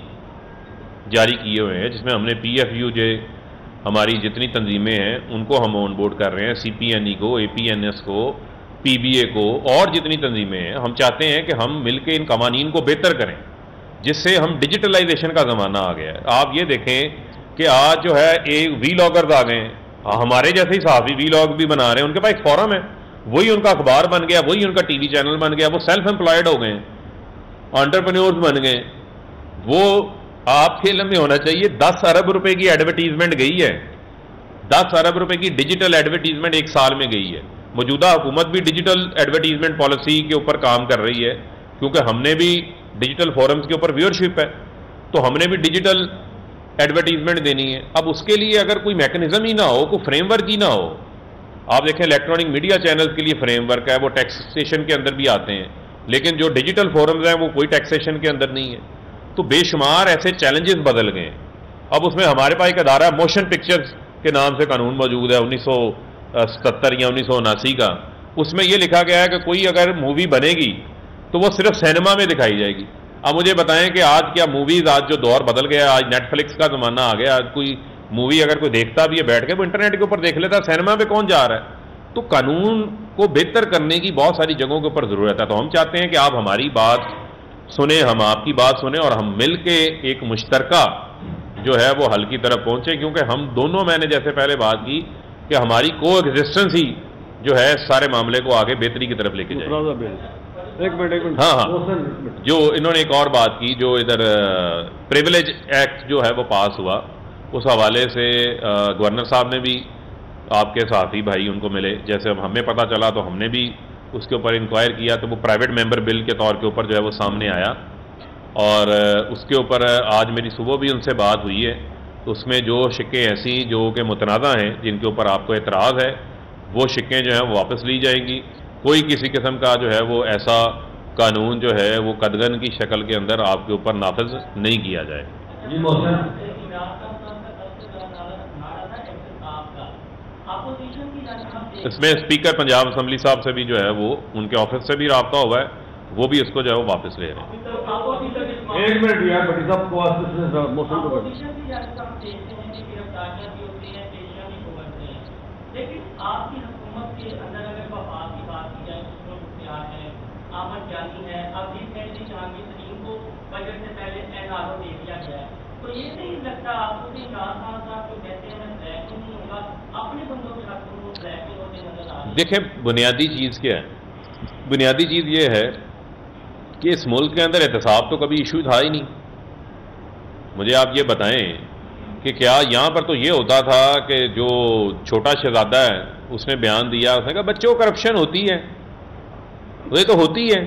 جاری کیے ہوئے ہیں، جس میں ہم نے پی ایف یو جو ہماری جتنی تنظیمیں ہیں ان کو ہم آن بورڈ کر رہے ہیں، سی پی این ای کو، اے پی این ایس کو، پی بی اے کو، اور جتنی تنظیمیں ہیں. ہم چاہتے ہیں کہ ہم مل کے ان قوانین کو بہتر کریں، جس سے ہم ڈیجیٹلائزیشن کا زمانہ آ گیا ہے. آپ یہ دیکھیں کہ آج جو ہے ایک وی لاگرز آ گئے ہیں، ہمارے جیسے ہی صحافی وی لاگ بھی بنا رہے ہیں. ان کے پاس ایک فورم ہے، وہی ان کا اخبار بن گیا، وہی ان کا ٹی وی چینل بن گیا. وہ سیلف امپلائڈ ہو گئے، انٹرپرینیورز بن گئے. وہ آپ کے علم میں ہونا چاہیے 10 ارب روپے کی ایڈورٹیزمنٹ گئی ہے، 10 ارب روپے کی ڈیجیٹل ایڈورٹیزمنٹ ایک سال میں گئی ہے. موجودہ حکومت بھی ڈیجیٹل ایڈورٹیزمنٹ پالیسی کے اوپر کام کر رہی ہے، کیونکہ ہم نے بھی ڈیجیٹل فورمز کے اوپر ویورشپ ہے، تو ہم نے بھی ڈیجیٹل ایڈورٹیزمنٹ دینی ہے. اب اس کے لیے اگر کوئی میکنزم ہی نہ ہو، کوئی فریم ورک ہی نہ ہو. آپ دیکھیں الیکٹرانک میڈیا چینلز کے لیے فریم ورک ہے، وہ ٹیکسیشن کے اندر بھی آتے ہیں. لیکن جو ڈیجیٹل فورمز ہیں وہ کوئی ٹیکسیشن کے اندر نہیں ہے. تو بے شمار ایسے چیلنجز بدل گئے ہیں. اب اس میں ہمارے پاس ایک ادارہ موشن پکچرز کے نام سے قانون موجود ہے 1977 یا 1979 کا. اس میں یہ لکھا گیا ہے کہ کوئی اگر مووی بنے گی تو وہ صرف سینما میں دکھائی جائے گی. اب مجھے بتائیں کہ آج کیا موویز، آج جو دور بدل گیا، آج نیٹ فلکس کا زمانہ آ گیا، آج کوئی مووی اگر کوئی دیکھتا بھی ہے بیٹھ کے وہ انٹرنیٹ کے اوپر دیکھ لیتا، سینما پہ کون جا رہا ہے؟ تو قانون کو بہتر کرنے کی بہت ساری جگہوں کے اوپر ضرورت ہے. تو ہم چاہتے ہیں کہ آپ ہماری بات سنیں، ہم آپ کی بات سنیں، اور ہم مل کے ایک مشترکہ جو ہے وہ حل کی طرف پہنچے، کیونکہ ہم دونوں، میں نے جیسے پہلے بات کی کہ ہماری کو ایگزسٹنس ہی جو ہے سارے معاملے کو آگے بہتری کی طرف لے کے جائے. ایک منٹ ہاں جو انہوں نے ایک اور بات کی، جو ادھر پریویلیج ایکٹ جو ہے وہ پاس ہوا، اس حوالے سے گورنر صاحب نے بھی آپ کے صحافی بھائی ان کو ملے، جیسے اب ہمیں پتہ چلا تو ہم نے بھی اس کے اوپر انکوائر کیا، تو وہ پرائیویٹ ممبر بل کے طور کے اوپر جو ہے وہ سامنے آیا، اور اس کے اوپر آج میری صبح بھی ان سے بات ہوئی ہے. تو اس میں جو شکیں ایسی جو کہ متنازع ہیں، جن کے اوپر آپ کو اعتراض ہے، وہ شکیں جو ہیں وہ واپس لی جائیں گی. کوئی کسی قسم کا جو ہے وہ ایسا قانون جو ہے وہ قدغن کی شکل کے اندر آپ کے اوپر نافذ نہیں کیا جائے. جی محسن، اس میں اسپیکر پنجاب اسمبلی صاحب سے بھی جو ہے وہ ان کے آفس سے بھی رابطہ ہوا ہے، وہ بھی اس کو جو ہے وہ واپس لے رہے ہیں. ایک منٹ یار بٹی صاحب کو محسن کو لیکن آپ کی حکومت کے اندر اگر وفاق کی بات کی جائے تو اختیار ہے، آمد جانی ہے. اب ریسنٹلی جہانگیر ترین کو بجٹ سے پہلے NRO دے دیا گیا ہے، تو یہ نہیں لگتا آپ کو کہ عمران خان صاحب کو کہتے ہیں میں بلیک نہیں ہوگا، اپنے بندوں کے ساتھ وہ بلیک ہوتے نظر آ رہے ہیں. دیکھیں بنیادی چیز کیا ہے؟ بنیادی چیز یہ ہے کہ اس ملک کے اندر احتساب تو کبھی ایشو تھا ہی نہیں. مجھے آپ یہ بتائیں کہ کیا یہاں پر تو یہ ہوتا تھا کہ جو چھوٹا شہزادہ ہے اس نے بیان دیا، اس نے کہا بچوں کرپشن ہوتی ہے، یہ تو ہوتی ہے.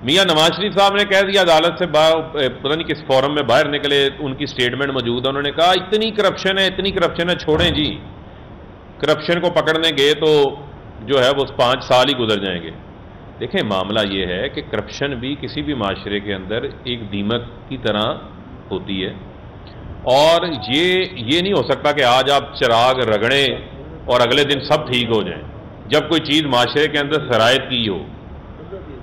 میاں نواز شریف صاحب نے کہہ دیا عدالت سے پتہ نہیں کس فورم میں باہر نکلے، ان کی سٹیٹمنٹ موجود ہے، انہوں نے کہا اتنی کرپشن ہے، اتنی کرپشن ہے، چھوڑیں جی. کرپشن کو پکڑنے گئے تو جو ہے وہ 5 سال ہی گزر جائیں گے. دیکھیں معاملہ یہ ہے کہ کرپشن بھی کسی بھی معاشرے کے اندر ایک دیمک کی طرح ہوتی ہے، اور یہ نہیں ہو سکتا کہ آج آپ چراغ رگڑیں اور اگلے دن سب ٹھیک ہو جائیں. جب کوئی چیز معاشرے کے اندر سرایت کی ہو،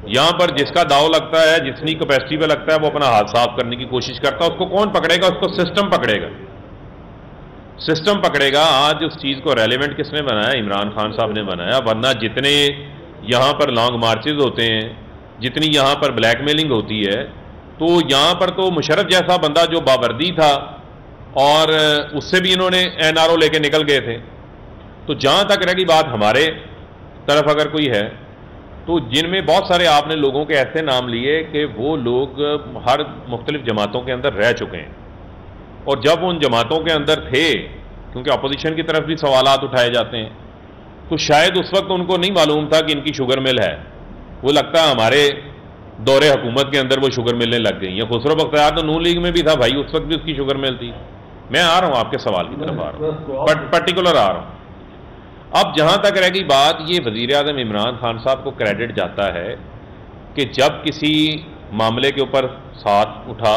یہاں پر جس کا داؤ لگتا ہے، جتنی کیپیسٹی پہ لگتا ہے، وہ اپنا ہاتھ صاف کرنے کی کوشش کرتا ہے. اس کو کون پکڑے گا؟ اس کو سسٹم پکڑے گا، سسٹم پکڑے گا. آج اس چیز کو ریلیونٹ کس نے بنایا؟ عمران خان صاحب نے بنایا. ورنہ جتنے یہاں پر لانگ مارچز ہوتے ہیں، جتنی یہاں پر بلیک میلنگ ہوتی ہے، تو یہاں پر تو مشرف جیسا بندہ جو باوردی تھا، اور اس سے بھی انہوں نے NRO لے کے نکل گئے تھے. تو جہاں تک رہ گئی بات ہمارے طرف اگر کوئی ہے، تو جن میں بہت سارے آپ نے لوگوں کے ایسے نام لیے کہ وہ لوگ ہر مختلف جماعتوں کے اندر رہ چکے ہیں، اور جب ان جماعتوں کے اندر تھے، کیونکہ اپوزیشن کی طرف بھی سوالات اٹھائے جاتے ہیں، تو شاید اس وقت ان کو نہیں معلوم تھا کہ ان کی شوگر مل ہے. وہ لگتا ہے ہمارے دور حکومت کے اندر وہ شوگر ملنے لگ گئی. یا خسرو بختیار تو نون لیگ میں بھی تھا بھائی، اس وقت بھی اس کی شوگر مل تھی. میں آ رہا ہوں آپ کے سوال کی طرف، آ رہا ہوں پرٹیکولر آ رہا ہوں. اب جہاں تک رہ گئی بات، یہ وزیر اعظم عمران خان صاحب کو کریڈٹ جاتا ہے کہ جب کسی معاملے کے اوپر ساتھ اٹھا،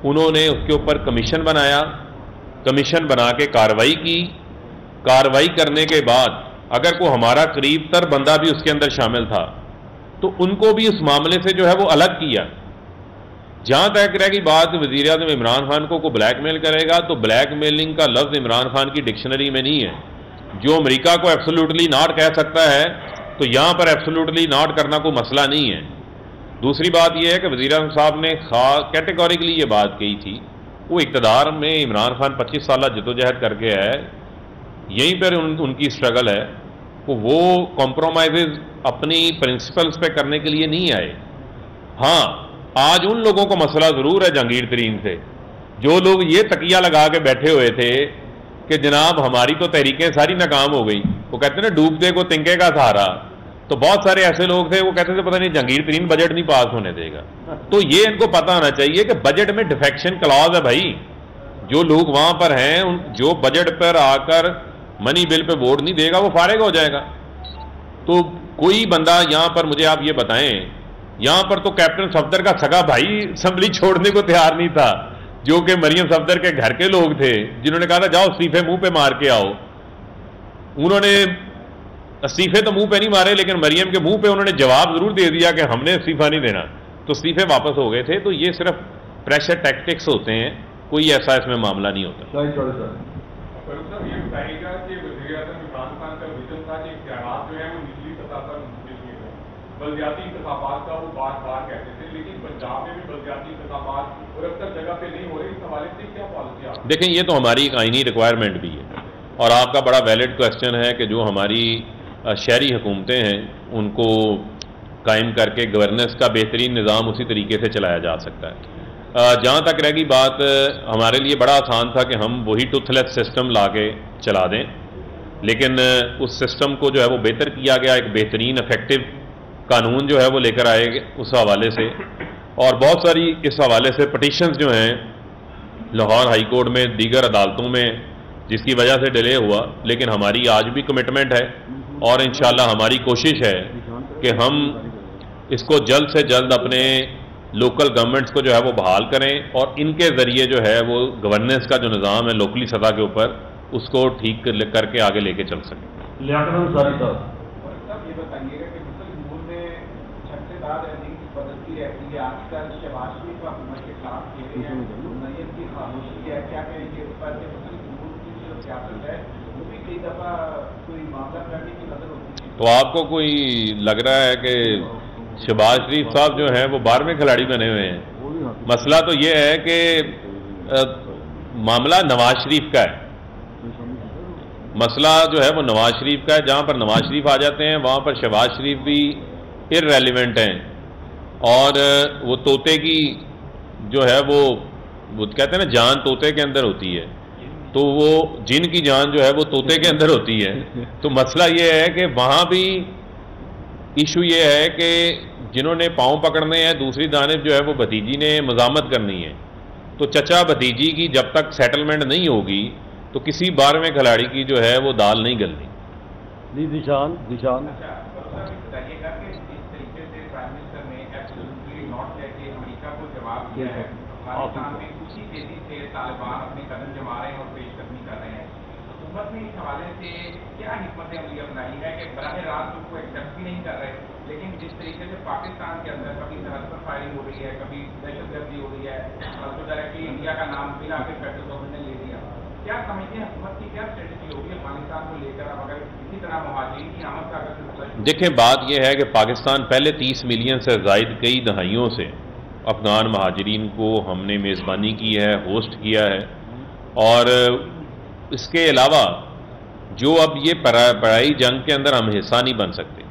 انہوں نے اس کے اوپر کمیشن بنایا، کمیشن بنا کے کارروائی کی. کارروائی کرنے کے بعد اگر کوئی ہمارا قریب تر بندہ بھی اس کے اندر شامل تھا تو ان کو بھی اس معاملے سے جو ہے وہ الگ کیا. جہاں تک رہ گئی بات وزیر اعظم عمران خان کو بلیک میل کرے گا، تو بلیک میلنگ کا لفظ عمران خان کی ڈکشنری میں نہیں ہے. جو امریکہ کو ایبسولوٹلی ناٹ کہہ سکتا ہے، تو یہاں پر ایبسولوٹلی ناٹ کرنا کوئی مسئلہ نہیں ہے. دوسری بات یہ ہے کہ وزیر اعظم صاحب نے کیٹیگوریکلی یہ بات کہی تھی، وہ اقتدار میں عمران خان 25 سالہ جدوجہد کر کے ہے، یہیں پر ان کی اسٹرگل ہے. وہ کمپرومائزز اپنی پرنسپلز پہ کرنے کے لیے نہیں آئے. ہاں آج ان لوگوں کو مسئلہ ضرور ہے جہانگیر ترین سے، جو لوگ یہ تکیہ لگا کے بیٹھے ہوئے تھے کہ جناب ہماری تو تحریکیں ساری ناکام ہو گئی. وہ کہتے ہیں نا ڈوبتے کو تنکے کا سہارا. تو بہت سارے ایسے لوگ تھے وہ کہتے تھے پتہ نہیں جہانگیر ترین بجٹ نہیں پاس ہونے دے گا. تو یہ ان کو پتہ ہونا چاہیے کہ بجٹ میں ڈیفیکشن کلاز ہے بھائی. جو لوگ وہاں پر ہیں، جو بجٹ پر آ کر منی بل پہ ووٹ نہیں دے گا وہ فارغ ہو جائے گا. تو کوئی بندہ یہاں پر مجھے آپ یہ بتائیں یہاں پر تو کیپٹن صفدر کا سگا بھائی اسمبلی چھوڑنے کو تیار نہیں تھا، جو کہ مریم صفدر کے گھر کے لوگ تھے، جنہوں نے کہا تھا جاؤ استعفے منہ پہ مار کے آؤ. انہوں نے استعفے تو منہ پہ نہیں مارے، لیکن مریم کے منہ پہ انہوں نے جواب ضرور دے دیا کہ ہم نے استعفا نہیں دینا، تو استعفے واپس ہو گئے تھے. تو یہ صرف پریشر ٹیکٹکس ہوتے ہیں، کوئی ایسا اس میں معاملہ نہیں ہوتا. صاحب یہ بتائیے گا کہ وزیر اعظم عمران خان کا ویژن تھا کہ اختیارات جو ہیں وہ نچلی سطح پر منتقل کیے گئے، بلدیاتی انتخابات کا وہ بار بار کہتے تھے، لیکن پنجاب میں بھی بلدیاتی انتخابات اور اکثر جگہ پہ نہیں ہو رہے. اس حوالے سے کیا پالیسی آپ؟ دیکھیں یہ تو ہماری ایک آئینی ریکوائرمنٹ بھی ہے، اور آپ کا بڑا ویلڈ کوشچن ہے کہ جو ہماری شہری حکومتیں ہیں ان کو قائم کر کے گورننس کا بہترین نظام اسی طریقے سے چلایا جا سکتا ہے. جہاں تک رہ گئی بات، ہمارے لیے بڑا آسان تھا کہ ہم وہی ٹوتھ لیس سسٹم لا کے چلا دیں، لیکن اس سسٹم کو جو ہے وہ بہتر کیا گیا، ایک بہترین افیکٹو قانون جو ہے وہ لے کر آئے اس حوالے سے. اور بہت ساری اس حوالے سے پٹیشنز جو ہیں لاہور ہائی کورٹ میں، دیگر عدالتوں میں، جس کی وجہ سے ڈیلے ہوا، لیکن ہماری آج بھی کمٹمنٹ ہے اور انشاءاللہ ہماری کوشش ہے کہ ہم اس کو جلد سے جلد اپنے لوکل گورنمنٹس کو جو ہے وہ بحال کریں، اور ان کے ذریعے جو ہے وہ گورننس کا جو نظام ہے لوکلی سطح کے اوپر اس کو ٹھیک کر کے آگے لے کے چل سکیں. لیاقت انصاری صاحب، صاحب یہ بتائیے گا کہ مسلم امور میں چھٹے دار رہنے کی بدلتی رہتی ہے. آج کل شہباز شریف کو حکومت کے خلاف کھیلے ہیں، نیت کی خاموشی ہے، کیا کہیں گے اس پر کہ مسلم امور کی جو سیاست ہے وہ بھی کئی دفعہ کوئی معاملہ کرنے کی نظر ہوتی ہے؟ تو آپ کو کوئی لگ رہا ہے کہ شہباز شریف صاحب جو ہیں وہ 12ویں کھلاڑی بنے ہوئے ہیں؟ مسئلہ تو یہ ہے کہ معاملہ نواز شریف کا ہے، مسئلہ جو ہے وہ نواز شریف کا ہے. جہاں پر نواز شریف آ جاتے ہیں وہاں پر شہباز شریف بھی ارریلیونٹ ہیں، اور وہ طوطے کی جو ہے وہ کہتے ہیں نا جان طوطے کے اندر ہوتی ہے، تو وہ جن کی جان جو ہے وہ طوطے کے اندر ہوتی ہے. تو مسئلہ یہ ہے کہ وہاں بھی ایشو یہ ہے کہ جنہوں نے پاؤں پکڑنے ہیں، دوسری جانب جو ہے وہ بھتیجی نے مزاحمت کرنی ہے. تو چچا بھتیجی کی جب تک سیٹلمنٹ نہیں ہوگی تو کسی 12ویں کھلاڑی کی جو ہے وہ دال نہیں گلنی. جی ذیشان بتائیے گا کہ جس طریقے سے پرائم منسٹر نے ایبسولوٹلی ناٹ کہہ کے امریکہ کو جواب دیا ہے، افغانستان میں اسی تیزی سے طالبان اپنے قدم جما رہے ہیں اور پیش قدمی کر رہے ہیں. حکومت نے اس حوالے سے کیا حکمت عملی اپنائی ہے کہ براہ راست ان کو ایکسیپٹ بھی نہیں کر رہے، لیکن جس طریقے سے پاکستان کے اندر کبھی سرحد پر فائرنگ ہو رہی ہے، کبھی دہشت گردی ہو رہی ہے، اور تو ڈائریکٹلی انڈیا کا نام بلا کے فیڈرل گورنمنٹ نے لے لیا، کیا سمجھتے ہیں حکومت کی کیا اسٹریٹجی ہوگی افغانستان کو لے کر؟ اب اگر اسی طرح مہاجرین کی آمد کا اگر دیکھیں بات یہ ہے کہ پاکستان پہلے 30 ملین سے زائد کئی دہائیوں سے افغان مہاجرین کو ہم نے میزبانی کی ہے، ہوسٹ کیا ہے، اور اس کے علاوہ جو اب یہ پڑائی جنگ کے اندر ہم حصہ نہیں بن سکتے.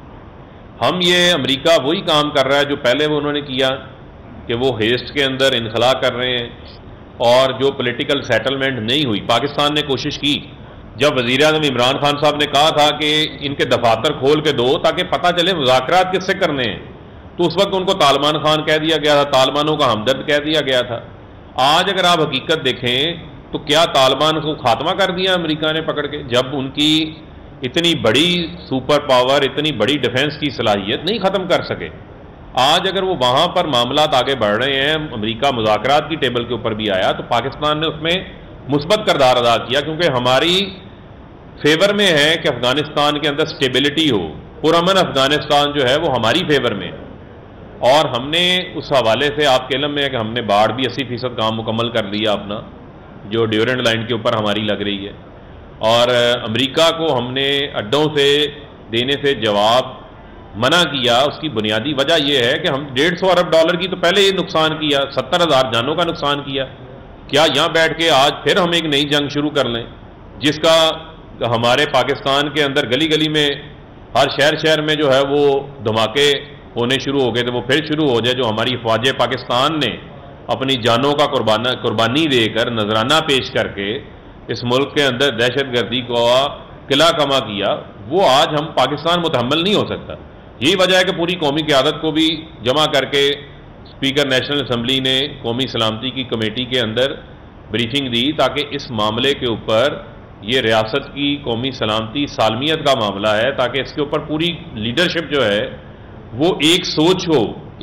ہم یہ امریکہ وہی کام کر رہا ہے جو پہلے وہ انہوں نے کیا کہ وہ ہیسٹ کے اندر انخلا کر رہے ہیں، اور جو پولیٹیکل سیٹلمنٹ نہیں ہوئی. پاکستان نے کوشش کی، جب وزیر اعظم عمران خان صاحب نے کہا تھا کہ ان کے دفاتر کھول کے دو تاکہ پتہ چلے مذاکرات کس سے کرنے ہیں، تو اس وقت ان کو طالبان خان کہہ دیا گیا تھا، طالبانوں کا ہمدرد کہہ دیا گیا تھا. آج اگر آپ حقیقت دیکھیں تو کیا طالبان کو خاتمہ کر دیا امریکہ نے پکڑ کے، جب ان کی اتنی بڑی سپر پاور، اتنی بڑی ڈیفنس کی صلاحیت نہیں ختم کر سکے. آج اگر وہ وہاں پر معاملات آگے بڑھ رہے ہیں، امریکہ مذاکرات کی ٹیبل کے اوپر بھی آیا، تو پاکستان نے اس میں مثبت کردار ادا کیا، کیونکہ ہماری فیور میں ہے کہ افغانستان کے اندر سٹیبلٹی ہو، پرامن افغانستان جو ہے وہ ہماری فیور میں. اور ہم نے اس حوالے سے آپ کے علم میں ہے کہ ہم نے باڑ بھی 80% کام مکمل کر لیا اپنا، جو ڈیورنٹ لائن کے اوپر ہماری لگ رہی ہے. اور امریکہ کو ہم نے اڈوں سے دینے سے جواب منع کیا. اس کی بنیادی وجہ یہ ہے کہ ہم $150 ارب کی تو پہلے یہ نقصان کیا، 70,000 جانوں کا نقصان کیا. کیا یہاں بیٹھ کے آج پھر ہم ایک نئی جنگ شروع کر لیں جس کا ہمارے پاکستان کے اندر گلی گلی میں ہر شہر میں جو ہے وہ دھماکے ہونے شروع ہو گئے، تو وہ پھر شروع ہو جائے جو ہماری فوج پاکستان نے اپنی جانوں کا قربانی دے کر، نذرانہ پیش کر کے اس ملک کے اندر دہشت گردی کو قلعہ کما کیا، وہ آج ہم پاکستان متحمل نہیں ہو سکتا. یہی وجہ ہے کہ پوری قومی قیادت کو بھی جمع کر کے اسپیکر نیشنل اسمبلی نے قومی سلامتی کی کمیٹی کے اندر بریفنگ دی، تاکہ اس معاملے کے اوپر، یہ ریاست کی قومی سلامتی سالمیت کا معاملہ ہے، تاکہ اس کے اوپر پوری لیڈرشپ جو ہے وہ ایک سوچ ہو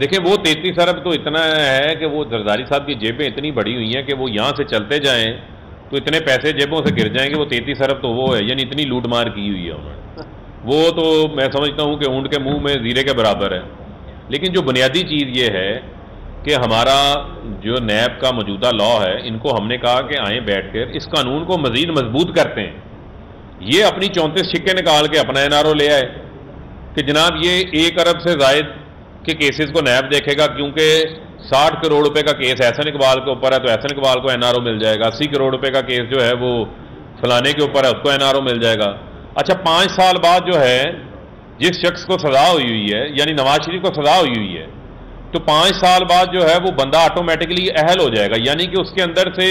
دیکھیں وہ 33 ارب تو اتنا ہے کہ وہ زرداری صاحب کی جیبیں اتنی بڑی ہوئی ہیں کہ وہ یہاں سے چلتے جائیں تو اتنے پیسے جیبوں سے گر جائیں گے. وہ 33 ارب تو وہ ہے, یعنی اتنی لوٹ مار کی ہوئی ہے انہوں نے. وہ تو میں سمجھتا ہوں کہ اونٹ کے منہ میں زیرے کے برابر ہے. لیکن جو بنیادی چیز یہ ہے کہ ہمارا جو نیب کا موجودہ لا ہے, ان کو ہم نے کہا کہ آئیں بیٹھ کر اس قانون کو مزید مضبوط کرتے ہیں. یہ اپنی 34 چھکے نکال کے اپنا NRO لے آئے کہ جناب یہ 1 ارب سے زائد کے کیسز کو نیب دیکھے گا, کیونکہ 60 کروڑ روپے کا کیس احسن اقبال کے اوپر ہے تو احسن اقبال کو NRO مل جائے گا. 80 کروڑ روپے کا کیس جو ہے وہ فلانے کے اوپر ہے, اس کو NRO مل جائے گا. اچھا 5 سال بعد جو ہے جس شخص کو سزا ہوئی ہے, یعنی نواز شریف کو سزا ہوئی ہے, تو 5 سال بعد جو ہے وہ بندہ آٹومیٹکلی اہل ہو جائے گا, یعنی کہ اس کے اندر سے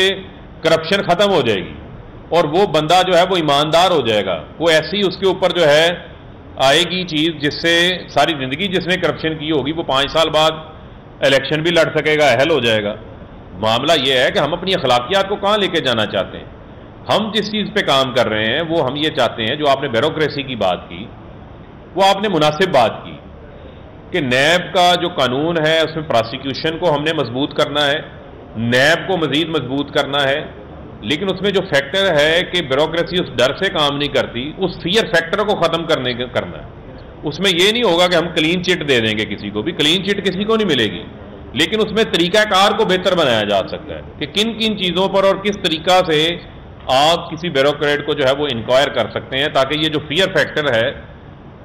کرپشن ختم ہو جائے گی اور وہ بندہ جو ہے وہ ایماندار ہو جائے گا. وہ ایسی اس کے اوپر جو ہے آئے گی چیز جس سے ساری زندگی جس نے کرپشن کی ہوگی وہ 5 سال بعد الیکشن بھی لڑ سکے گا, اہل ہو جائے گا. معاملہ یہ ہے کہ ہم اپنی اخلاقیات کو کہاں لے کے جانا چاہتے ہیں. ہم جس چیز پہ کام کر رہے ہیں وہ ہم یہ چاہتے ہیں, جو آپ نے بیوروکریسی کی بات کی وہ آپ نے مناسب بات کی کہ نیب کا جو قانون ہے اس میں پراسیکیوشن کو ہم نے مضبوط کرنا ہے, نیب کو مزید مضبوط کرنا ہے. لیکن اس میں جو فیکٹر ہے کہ بیوروکریسی اس ڈر سے کام نہیں کرتی, اس فیئر فیکٹر کو ختم کرنا ہے. اس میں یہ نہیں ہوگا کہ ہم کلین چٹ دے دیں گے کسی کو بھی, کلین چٹ کسی کو نہیں ملے گی, لیکن اس میں طریقہ کار کو بہتر بنایا جا سکتا ہے کہ کن کن چیزوں پر اور کس طریقہ سے آپ کسی بیوروکریٹ کو جو ہے وہ انکوائر کر سکتے ہیں, تاکہ یہ جو فیئر فیکٹر ہے,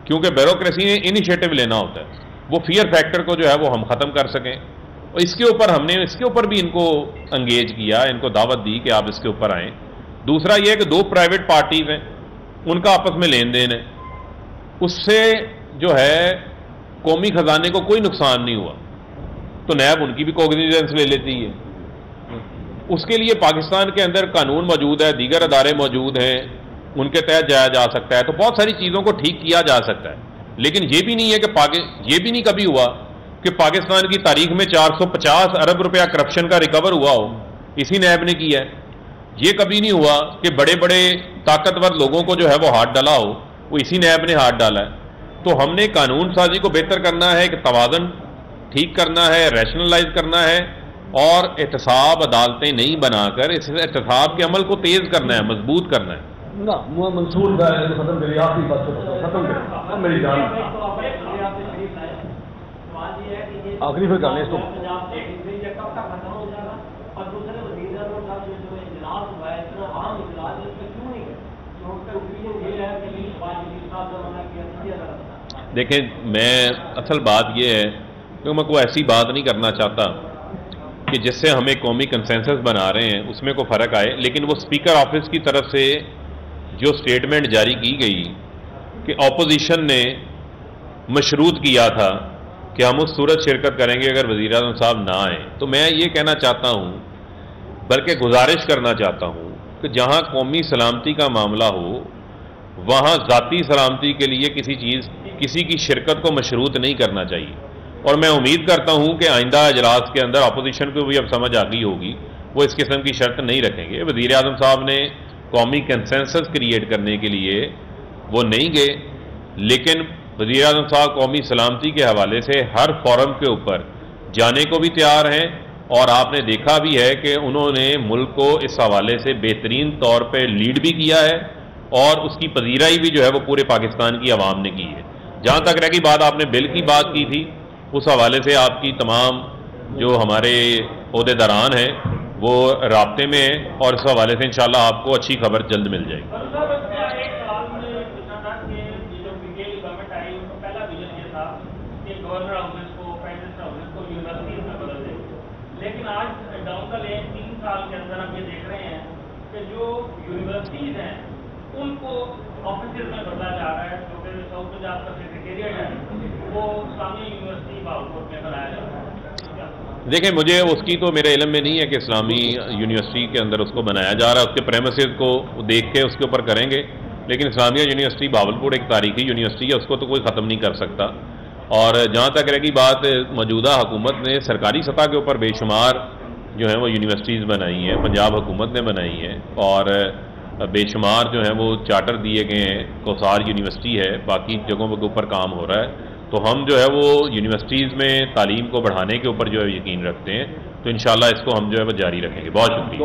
کیونکہ بیوروکریسی نے انیشیٹو لینا ہوتا ہے, وہ فیئر فیکٹر کو جو ہے وہ ہم ختم کر سکیں. اور اس کے اوپر ہم نے اس کے اوپر بھی ان کو انگیج کیا, ان کو دعوت دی کہ آپ اس کے اوپر آئیں. دوسرا یہ کہ 2 پرائیویٹ پارٹیز ہیں, ان کا آپس میں لین دین ہے, اس سے جو ہے قومی خزانے کو کوئی نقصان نہیں ہوا, تو نیب ان کی بھی کوگنیزنس لے لیتی ہے. اس کے لیے پاکستان کے اندر قانون موجود ہے, دیگر ادارے موجود ہیں, ان کے تحت جایا جا سکتا ہے. تو بہت ساری چیزوں کو ٹھیک کیا جا سکتا ہے. لیکن یہ بھی نہیں ہے کہ یہ بھی نہیں کبھی ہوا کہ پاکستان کی تاریخ میں 450 ارب روپیہ کرپشن کا ریکور ہوا ہو, اسی نیب نے کیا ہے. یہ کبھی نہیں ہوا کہ بڑے بڑے طاقتور لوگوں کو جو ہے وہ ہاتھ ڈالا ہو, وہ اسی نیب نے ہاتھ ڈالا ہے. تو ہم نے قانون سازی کو بہتر کرنا ہے, کہ توازن ٹھیک کرنا ہے, ریشنلائز کرنا ہے, اور احتساب عدالتیں نہیں بنا کر اس احتساب کے عمل کو تیز کرنا ہے, مضبوط کرنا ہے. منصور ختم کریے, آخری بات ختم کریں میری جان, آخری پھر کرنے اس کو. دیکھیں میں اصل بات یہ ہے کہ میں کوئی ایسی بات نہیں کرنا چاہتا کہ جس سے ہمیں قومی کنسنسس بنا رہے ہیں اس میں کوئی فرق آئے. لیکن وہ اسپیکر آفس کی طرف سے جو سٹیٹمنٹ جاری کی گئی کہ اپوزیشن نے مشروط کیا تھا کہ ہم اس صورت شرکت کریں گے اگر وزیر اعظم صاحب نہ آئیں, تو میں یہ کہنا چاہتا ہوں, بلکہ گزارش کرنا چاہتا ہوں کہ جہاں قومی سلامتی کا معاملہ ہو وہاں ذاتی سلامتی کے لیے کسی کی شرکت کو مشروط نہیں کرنا چاہیے. اور میں امید کرتا ہوں کہ آئندہ اجلاس کے اندر اپوزیشن کو بھی اب سمجھ آ گئی ہوگی, وہ اس قسم کی شرط نہیں رکھیں گے. وزیر اعظم صاحب نے قومی کنسنسس کریٹ کرنے کے لیے وہ نہیں گئے, لیکن وزیر اعظم صاحب قومی سلامتی کے حوالے سے ہر فورم کے اوپر جانے کو بھی تیار ہیں, اور آپ نے دیکھا بھی ہے کہ انہوں نے ملک کو اس حوالے سے بہترین طور پہ لیڈ بھی کیا ہے, اور اس کی پذیرائی بھی جو ہے وہ پورے پاکستان کی عوام نے کی ہے. جہاں تک رہ گئی بات آپ نے بل کی بات کی تھی, اس حوالے سے آپ کی تمام جو ہمارے عہدے داران ہیں وہ رابطے میں ہیں, اور اس حوالے سے انشاءاللہ آپ کو اچھی خبر جلد مل جائے گی. لیکن آج ڈاؤن دا لین 3 سال کے اندر ہم یہ دیکھ رہے ہیں کہ جو یونیورسٹیز ہیں ان کو آفیسز میں بدلا جا رہا ہے, جو کہ ساؤتھ پنجاب کا سیکریٹریٹ ہے وہ اسلامیہ یونیورسٹی باولپور میں بنایا جا رہا ہے. دیکھیں مجھے اس کی تو میرے علم میں نہیں ہے کہ اسلامی یونیورسٹی کے اندر اس کو بنایا جا رہا ہے, اس کے پریمیسز کو دیکھ کے اس کے اوپر کریں گے. لیکن اسلامیہ یونیورسٹی باولپور ایک تاریخی یونیورسٹی ہے, اس کو تو کوئی ختم نہیں کر سکتا. اور جہاں تک رہ گئی بات, موجودہ حکومت نے سرکاری سطح کے اوپر بے شمار جو ہیں وہ یونیورسٹیز بنائی ہیں, پنجاب حکومت نے بنائی ہیں, اور بے شمار جو ہیں وہ چارٹر دیے گئے ہیں. کوسار یونیورسٹی ہے, باقی جگہوں کے اوپر کام ہو رہا ہے. تو ہم جو ہے وہ یونیورسٹیز میں تعلیم کو بڑھانے کے اوپر جو ہے یقین رکھتے ہیں، تو انشاءاللہ اس کو ہم جو ہے وہ جاری رکھیں گے. بہت شکریہ.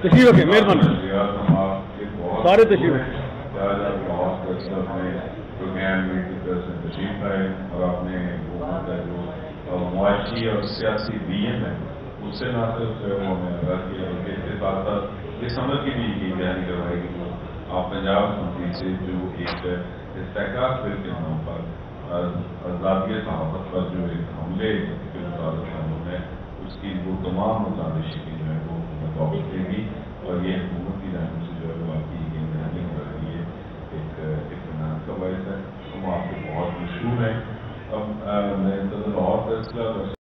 تشریف رکھیں، مہربانی سارے تشریف تشریف آئے اور اپنے حکومت کا جو معاشی اور سیاسی ویژن ہے اس سے نہ صرف وہ ہمیں آگاہ کیا بلکہ اس کے ساتھ ساتھ یہ سمجھ کی بھی کی بیانی کروائی کہ آپ پنجاب اسمبلی سے جو ایک استحقاق بل کے نام پر آزادی صحافت پر جو ایک حملے کے مطابق قانون ہے اس کی وہ تمام متعلق کی جو ہے وہ حکومت واپس لے گی اور یہ حکومت کی